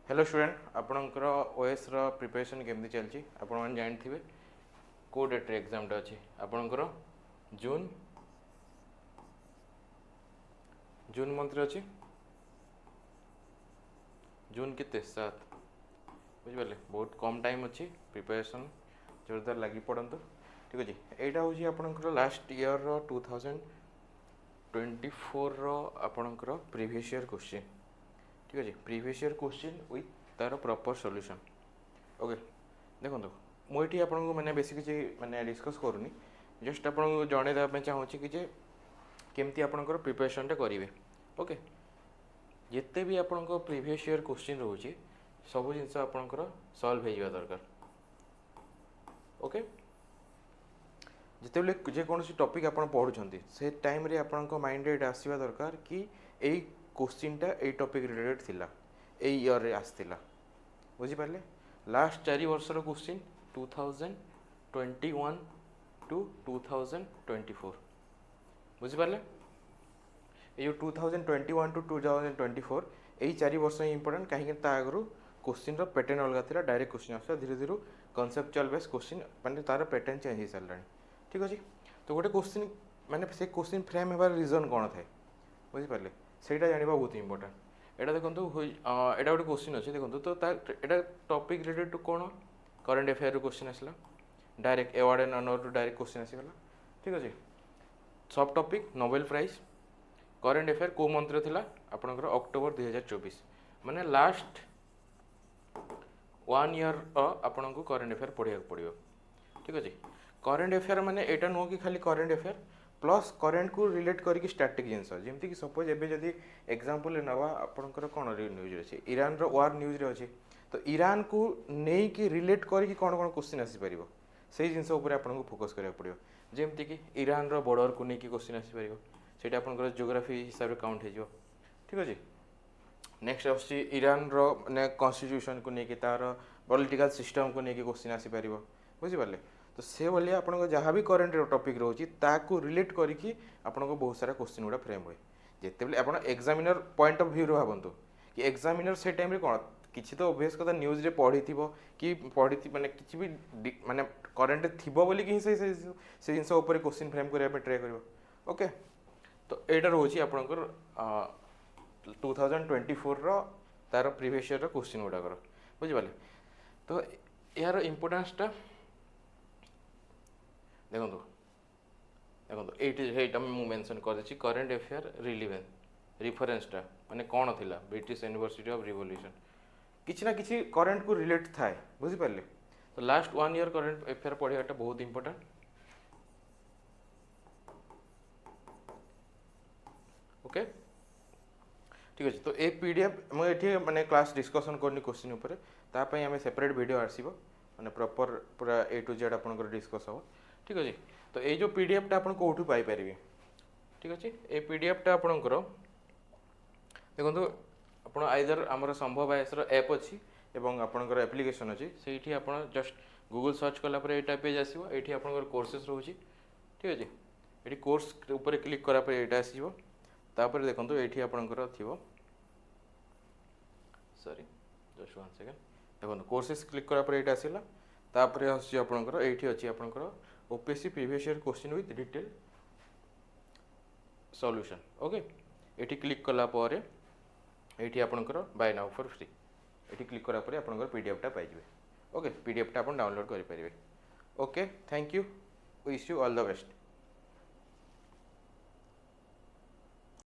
Hello student आपणकर OS रो preparation केमती चलची आपण मन जानथिबे को डेट रे एग्जाम टा अछि आपणकर जून जून मंथ रे अछि जून केते 7 बुझि पाले बहुत कम टाइम अछि प्रिपरेशन जोरदार लागि पड़ंतु ठीक अछि एटा होछि आपणकर लास्ट ईयर रो 2024 रो आपणकर प्रीवियस ईयर क्वेश्चन ठीक अच्छे प्रीवियस ईयर क्वेश्चन विथ तार प्रॉपर सॉल्यूशन ओके देखो मुझे आपको मैंने बेसी किसी मैंने डिस्कस करूनी जस्ट आपको जन देवाई चाहूँगी कि जे केमती आपंकर प्रिपरेशन करेंगे ओके जिते भी आपण प्रीवियस ईयर क्वेश्चन रोचे सब जिन आपंकर सल्व हो दरकार ओके जिते जेकोसी टॉपिक आप पढ़ुं से टाइम रे आपंक माइंड रे आसवा दरकार कि यही क्वेश्चनटा ये टॉपिक रिलेटेड थिला ए ईयर रे आसथिला बुझिपारे लास्ट 4 वर्षर क्वेश्चन 2021 टू 2024 बुझिपारे ये जो 2021 टू 2024 यही 4 वर्ष ही इंपोर्टेंट कहीं आगु क्वेश्चन पैटर्न अलग था डायरेक्ट क्वेश्चन आसा धीरे धीरे कनसेप्चुअल बेस क्वेश्चन माने तार पैटर्न चेंज हो सारा ठीक अच्छे तो गोटे क्वेश्चन माने से क्वेश्चन फ्रेम होबार रीजन कौन थाए बुझिपारे ସେଇଟା ଜାଣିବା ବହୁତ ଇମ୍ପୋର୍ଟାଣ୍ଟ ଏଇଟା ଦେଖନ୍ତୁ ଏଇଟା ଗୋଟେ କ୍ୱେଶ୍ଚିନ୍ ଅଛି ଦେଖନ୍ତୁ ତ ଏଇଟା ଟପିକ୍ ରିଲେଟେଡ୍ ଟୁ କ'ଣ କରେଣ୍ଟ ଆଫେୟାର୍ରୁ କ୍ୱେଶ୍ଚିନ୍ ଆସିଲା ଡାଇରେକ୍ଟ ଆୱାର୍ଡ଼ ଆଣ୍ଡ ଅନର୍ରୁ ଡାଇରେକ୍ଟ କ୍ୱେଶ୍ଚିନ୍ ଆସିଗଲା ଠିକ୍ ଅଛି sub topic Nobel prize current affair କେଉଁ ମନ୍ଥରେ ଥିଲା ଆପଣଙ୍କର ଅକ୍ଟୋବର 2024 ମାନେ ଲାଷ୍ଟ 1 ଇୟର୍ର ଆପଣଙ୍କୁ କରେଣ୍ଟ ଆଫେୟାର୍ ପଢ଼ିବାକୁ ପଡ଼ିବ ଠିକ୍ ଅଛି କରେଣ୍ଟ ଆଫେୟାର୍ ମାନେ ଏଇଟା ନୁହଁ କି ଖାଲି କରେଣ୍ଟ ଆଫେୟାର୍ प्लस करेन्ट को रिलेट करके स्टाटिक जिनस जमीक सपोज एवं जदि एग्जांपल नवा आपंकर कौन न्यूज अच्छे ईरान रो वार न्यूज अच्छे तो ईरान को नहीं रिलेट करके कौन कौन क्वेश्चन आसीपर से जिनस आपको फोकस करा पड़ो जमीक ईरान रो बॉर्डर को लेकिन क्वेश्चन आसीपर से जियोग्राफी हिसाब से काउंट हो ठीक अच्छे नेक्स्ट आस ईरान रो माने कॉन्स्टिट्यूशन को लेकिन तार पॉलिटिकल सिस्टम को लेकिन क्वेश्चन आसीपर बुझिपारे तो से भाई आप जहाँ भी करेन्ट टॉपिक रोचे ताकू रिलेट करके आपको बहुत सारा क्वेश्चन गुड़ा फ्रेम हुए जिते आप एग्जामिनर पॉइंट ऑफ व्यू भावतु कि एग्जामिनर से टाइम कौन किसी तो ओबियस कथा न्यूज रे पढ़ी कि पढ़ी माने किसी भी माने करेन्ट थी बोली कि से जिनस क्वेश्चन फ्रेम करने ट्राए कर ओके तो यहाँ रोचे आपंकर 2024 रो तार प्रीवियस ईयर क्वेश्चन गुड़ाकर बुझिपारे तो यार इम्पोर्टान्सटा देखो देखो ये मुझे मेंशन कर करेन्ट अफेयर रिलीवेंस रिफरेन्सटा माने कौन थिला ब्रिटिश यूनिवर्सिटी ऑफ रिवोल्यूशन किसी ना किसी करेन्ट को रिलेट थाए बुझिपारे तो लास्ट 1 ईयर करेन्ट अफेयर पढ़ाटा बहुत इंपोर्टेंट ओके ठीक अच्छे तो ये पीडीएफ मुझे माने क्लास डिस्कसन करनी क्वेश्चन उपर तापाई आम सेपरेट वीडियो आसो माने प्रॉपर पूरा ए टू जेड आपंकर डिस्कस हो ठीक अच्छे तो ये जो पीडीएफटा आप कौटू पाइपर ठीक अच्छे ये पीडीएफटा आपंकर देखो आप आइदर आमर संभव आयसर ऐप अच्छी एवं आपंकर एप्लिकेशन अच्छी से आप जस्ट गूगल सर्च कलापर ये पेज आसो ये आपंकर कोर्सेस रोचे ठीक अच्छे ये कोर्स ऊपर क्लिक करापर यहाँ आसो तापर देखो ये आपंकर थी सॉरी जस्ट 1 सेकेंड देखो कोर्सेस क्लिक करापर ये आसला तापर आपंकर ये अच्छी आपंकर OPSC previous year question with detail solution okay ये क्लिक कलापर ये आपंकर बाय नाउ फॉर फ्री ये क्लिक करापर आपंकर पीडीएफटा पाइबे ओके पीडीएफटा आप डाउनलोड करेंगे okay thank you wish you all the best.